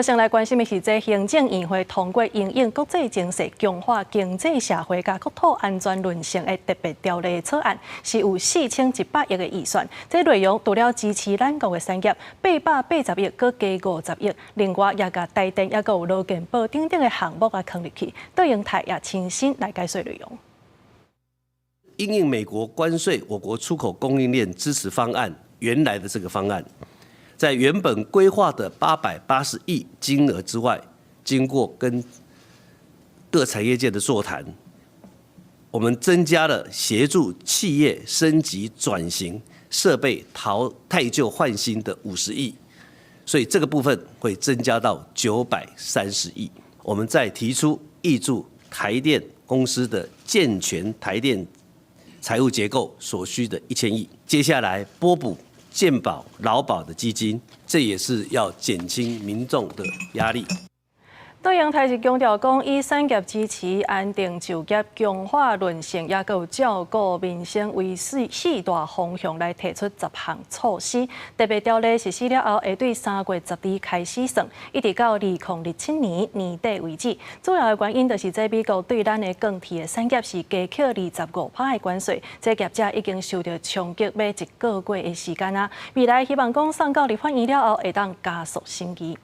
先来关心的是，这行政院会通过因应国际形势强化经济社会甲国土安全论成的特别条例草案，是有4100亿的预算。这内容除了支持咱国的产业880亿，搁加50亿，另外也甲台电也搁有劳健保等等的项目啊放入去。对英台也亲身来解说内容。因应美国关税，我国出口供应链支持方案原来的这个方案。 在原本规划的880亿金额之外，经过跟各产业界的座谈，我们增加了协助企业升级转型、设备汰旧换新的50亿，所以这个部分会增加到930亿。我们再提出挹注台电公司的健全台电财务结构所需的1000亿，接下来拨补 健保、劳保的基金，这也是要减轻民众的压力。对英台是强调讲，以产业支持、安定就业、强化韧性，也有照顾民生为四大方向来提出10项措施。特别条例实施了后，会对3月12开始算，一直到2027年年底为止。主要的原因就是这美国对咱的钢铁的产业是加扣25%的关税，这业者已经受到冲击，要1个月的时间啊。未来希望讲送到立法院了后，会当加速审议。